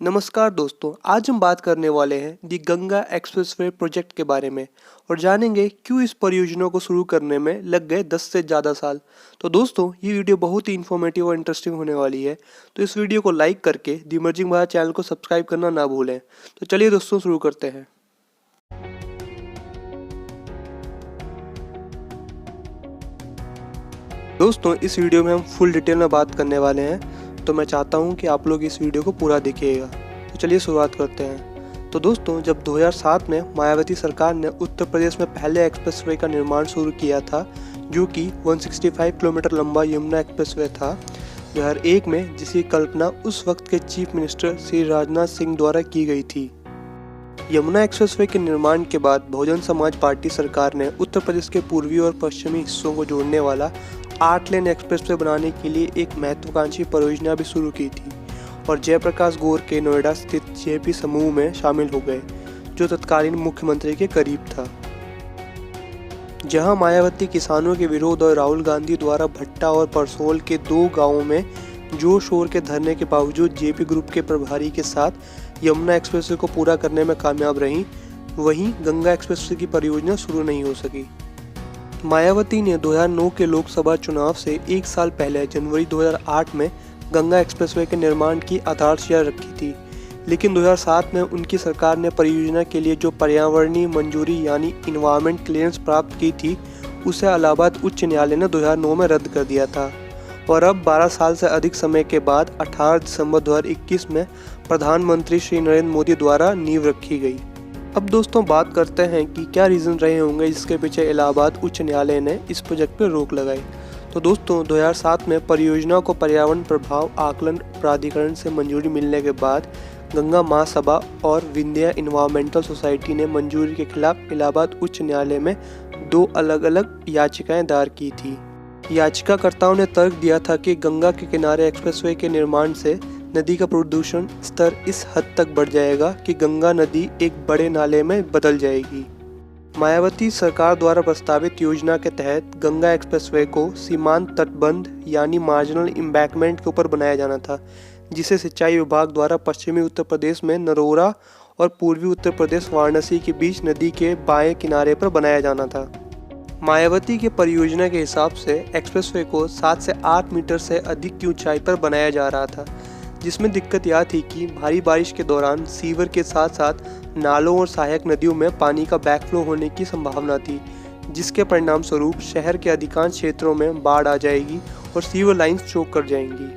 नमस्कार दोस्तों, आज हम बात करने वाले हैं दी गंगा एक्सप्रेसवे प्रोजेक्ट के बारे में और जानेंगे क्यों इस परियोजना को शुरू करने में लग गए 10 से ज़्यादा साल। तो दोस्तों, ये वीडियो बहुत ही इन्फॉर्मेटिव और इंटरेस्टिंग होने वाली है, तो इस वीडियो को लाइक करके दी इमर्जिंग भारत चैनल को सब्सक्राइब करना ना भूलें। तो चलिए दोस्तों, शुरू करते हैं। दोस्तों, इस वीडियो में हम फुल डिटेल में बात करने वाले हैं, तो मैं चाहता हूं कि आप लोग इस वीडियो को पूरा देखिएगा। तो चलिए शुरुआत करते हैं। तो दोस्तों, जब 2007 में मायावती सरकार ने उत्तर प्रदेश में पहले एक्सप्रेसवे का निर्माण शुरू किया था, जो कि 165 किलोमीटर लंबा यमुना एक्सप्रेसवे था 2001 में, जिसकी कल्पना उस वक्त के चीफ मिनिस्टर श्री राजनाथ सिंह द्वारा की गई थी। यमुना एक्सप्रेसवे के निर्माण के बाद बहुजन समाज पार्टी सरकार ने उत्तर प्रदेश के पूर्वी और पश्चिमी हिस्सों को जोड़ने वाला 8 लेन एक्सप्रेसवे बनाने के लिए एक महत्वाकांक्षी परियोजना भी शुरू की थी और जयप्रकाश गौर के नोएडा स्थित जेपी समूह में शामिल हो गए, जो तत्कालीन मुख्यमंत्री के करीब था। जहां मायावती किसानों के विरोध और राहुल गांधी द्वारा भट्टा और परसोल के 2 गांवों में जोर शोर के धरने के बावजूद जेपी ग्रुप के प्रभारी के साथ यमुना एक्सप्रेसवे को पूरा करने में कामयाब रहीं, वहीं गंगा एक्सप्रेसवे की परियोजना शुरू नहीं हो सकी। मायावती ने 2009 के लोकसभा चुनाव से 1 साल पहले जनवरी 2008 में गंगा एक्सप्रेसवे के निर्माण की आधारशिला रखी थी, लेकिन 2007 में उनकी सरकार ने परियोजना के लिए जो पर्यावरणीय मंजूरी यानी इन्वायरमेंट क्लियरेंस प्राप्त की थी, उसे इलाहाबाद उच्च न्यायालय ने 2009 में रद्द कर दिया था और अब 12 साल से अधिक समय के बाद 18 दिसंबर 2021 में प्रधानमंत्री श्री नरेंद्र मोदी द्वारा नींव रखी गई। अब दोस्तों, बात करते हैं कि क्या रीज़न रहे होंगे जिसके पीछे इलाहाबाद उच्च न्यायालय ने इस प्रोजेक्ट पर रोक लगाई। तो दोस्तों, 2007 में परियोजना को पर्यावरण प्रभाव आकलन प्राधिकरण से मंजूरी मिलने के बाद गंगा महासभा और विंध्या इन्वायरमेंटल सोसाइटी ने मंजूरी के खिलाफ इलाहाबाद उच्च न्यायालय में 2 अलग अलग याचिकाएं दायर की थी। याचिकाकर्ताओं ने तर्क दिया था कि गंगा के किनारे एक्सप्रेसवे के निर्माण से नदी का प्रदूषण स्तर इस हद तक बढ़ जाएगा कि गंगा नदी एक बड़े नाले में बदल जाएगी। मायावती सरकार द्वारा प्रस्तावित योजना के तहत गंगा एक्सप्रेसवे को सीमांत तटबंध यानी मार्जिनल एम्बैंकमेंट के ऊपर बनाया जाना था, जिसे सिंचाई विभाग द्वारा पश्चिमी उत्तर प्रदेश में नरोरा और पूर्वी उत्तर प्रदेश वाराणसी के बीच नदी के बाएं किनारे पर बनाया जाना था। मायावती के परियोजना के हिसाब से एक्सप्रेसवे को 7 से 8 मीटर से अधिक की ऊंचाई पर बनाया जा रहा था, जिसमें दिक्कत यह थी कि भारी बारिश के दौरान सीवर के साथ साथ नालों और सहायक नदियों में पानी का बैकफ्लो होने की संभावना थी, जिसके परिणाम स्वरूप शहर के अधिकांश क्षेत्रों में बाढ़ आ जाएगी और सीवर लाइंस चोक कर जाएंगी।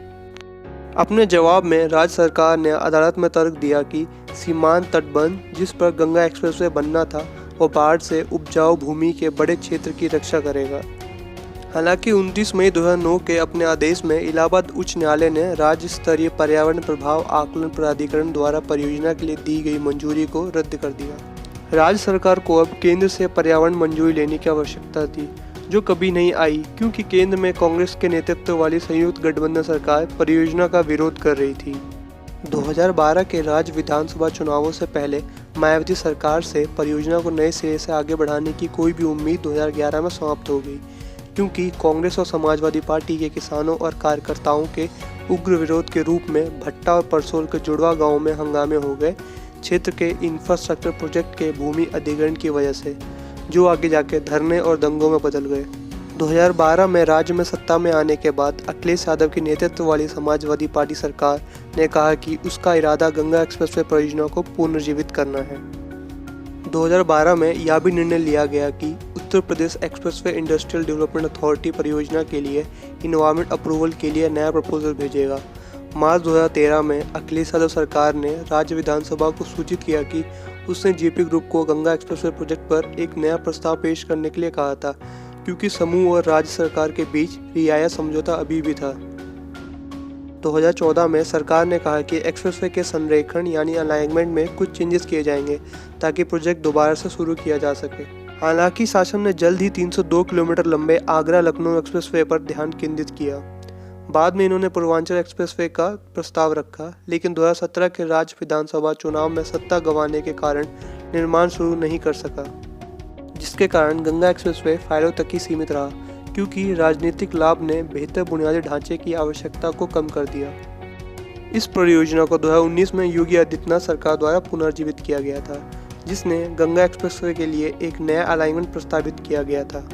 अपने जवाब में राज्य सरकार ने अदालत में तर्क दिया कि सीमांत तटबंध जिस पर गंगा एक्सप्रेसवे बनना था, वो बाढ़ से उपजाऊ भूमि के बड़े क्षेत्र की रक्षा करेगा। हालांकि 29 मई 2009 के अपने आदेश में इलाहाबाद उच्च न्यायालय ने राज्य स्तरीय पर्यावरण प्रभाव आकलन प्राधिकरण द्वारा परियोजना के लिए दी गई मंजूरी को रद्द कर दिया। राज्य सरकार को अब केंद्र से पर्यावरण मंजूरी लेने की आवश्यकता थी, जो कभी नहीं आई क्योंकि केंद्र में कांग्रेस के नेतृत्व वाली संयुक्त गठबंधन सरकार परियोजना का विरोध कर रही थी। 2012 के राज्य विधानसभा चुनावों से पहले मायावती सरकार से परियोजना को नए सिरे से आगे बढ़ाने की कोई भी उम्मीद 2011 में समाप्त हो गई, क्योंकि कांग्रेस और समाजवादी पार्टी के किसानों और कार्यकर्ताओं के उग्र विरोध के रूप में भट्टा और परसोल के जुड़वा गांव में हंगामे हो गए क्षेत्र के इंफ्रास्ट्रक्चर प्रोजेक्ट के भूमि अधिग्रहण की वजह से, जो आगे जाके धरने और दंगों में बदल गए। 2012 में राज्य में सत्ता में आने के बाद अखिलेश यादव के नेतृत्व वाली समाजवादी पार्टी सरकार ने कहा कि उसका इरादा गंगा एक्सप्रेसवे परियोजना को पुनर्जीवित करना है। 2012 में यह भी निर्णय लिया गया कि Uttar Pradesh expressway industrial development authority परियोजना के लिए इन्वायरमेंट अप्रूवल के लिए नया प्रपोजल भेजेगा। मार्च 2013 में अखिलेश यादव सरकार ने राज्य विधानसभा को सूचित किया कि उसने जेपी ग्रुप को गंगा एक्सप्रेसवे प्रोजेक्ट पर एक नया प्रस्ताव पेश करने के लिए कहा था, क्योंकि समूह और राज्य सरकार के बीच रियायत समझौता अभी भी था। 2014 में सरकार ने कहा कि एक्सप्रेसवे के संरेखण यानी अलाइनमेंट में कुछ चेंजेस किए जाएंगे ताकि प्रोजेक्ट दोबारा से शुरू किया जा सके। हालांकि शासन ने जल्द ही 302 किलोमीटर लंबे आगरा लखनऊ एक्सप्रेसवे पर ध्यान केंद्रित किया। बाद में इन्होंने पूर्वांचल एक्सप्रेसवे का प्रस्ताव रखा, लेकिन 2017 के राज्य विधानसभा चुनाव में सत्ता गंवाने के कारण निर्माण शुरू नहीं कर सका, जिसके कारण गंगा एक्सप्रेसवे फाइलों तक ही सीमित रहा, क्योंकि राजनीतिक लाभ ने बेहतर बुनियादी ढांचे की आवश्यकता को कम कर दिया। इस परियोजना को 2019 में योगी आदित्यनाथ सरकार द्वारा पुनर्जीवित किया गया था, जिसने गंगा एक्सप्रेसवे के लिए एक नया अलाइनमेंट प्रस्तावित किया गया था।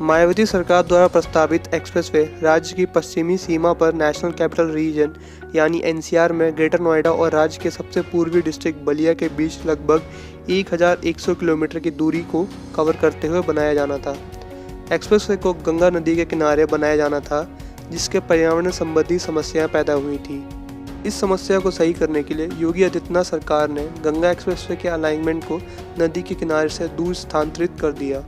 मायावती सरकार द्वारा प्रस्तावित एक्सप्रेसवे राज्य की पश्चिमी सीमा पर नेशनल कैपिटल रीजन यानी एनसीआर में ग्रेटर नोएडा और राज्य के सबसे पूर्वी डिस्ट्रिक्ट बलिया के बीच लगभग 1100 किलोमीटर की दूरी को कवर करते हुए बनाया जाना था। एक्सप्रेसवे को गंगा नदी के किनारे बनाया जाना था, जिसके पर्यावरण संबंधी समस्याएं पैदा हुई थी। इस समस्या को सही करने के लिए योगी आदित्यनाथ सरकार ने गंगा एक्सप्रेसवे के अलाइनमेंट को नदी के किनारे से दूर स्थानांतरित कर दिया।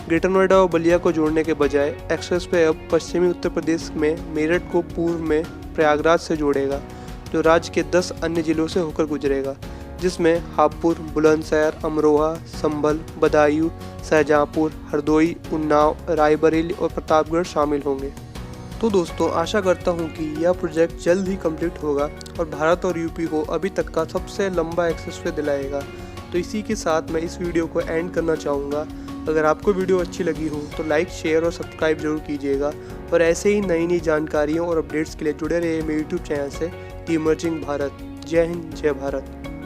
ग्रेटर नोएडा और बलिया को जोड़ने के बजाय एक्सप्रेसवे अब पश्चिमी उत्तर प्रदेश में मेरठ को पूर्व में प्रयागराज से जोड़ेगा, जो राज्य के 10 अन्य जिलों से होकर गुजरेगा, जिसमें हापुड़, बुलंदशहर, अमरोहा, संभल, बदायूं, शाहजहांपुर, हरदोई, उन्नाव, रायबरेली और प्रतापगढ़ शामिल होंगे। तो दोस्तों, आशा करता हूं कि यह प्रोजेक्ट जल्द ही कंप्लीट होगा और भारत और यूपी को अभी तक का सबसे लंबा एक्सप्रेसवे दिलाएगा। तो इसी के साथ मैं इस वीडियो को एंड करना चाहूँगा। अगर आपको वीडियो अच्छी लगी हो तो लाइक, शेयर और सब्सक्राइब जरूर कीजिएगा और ऐसे ही नई जानकारियों और अपडेट्स के लिए जुड़े रहिए मेरे यूट्यूब चैनल से द इमर्जिंग भारत। जय हिंद, जय भारत।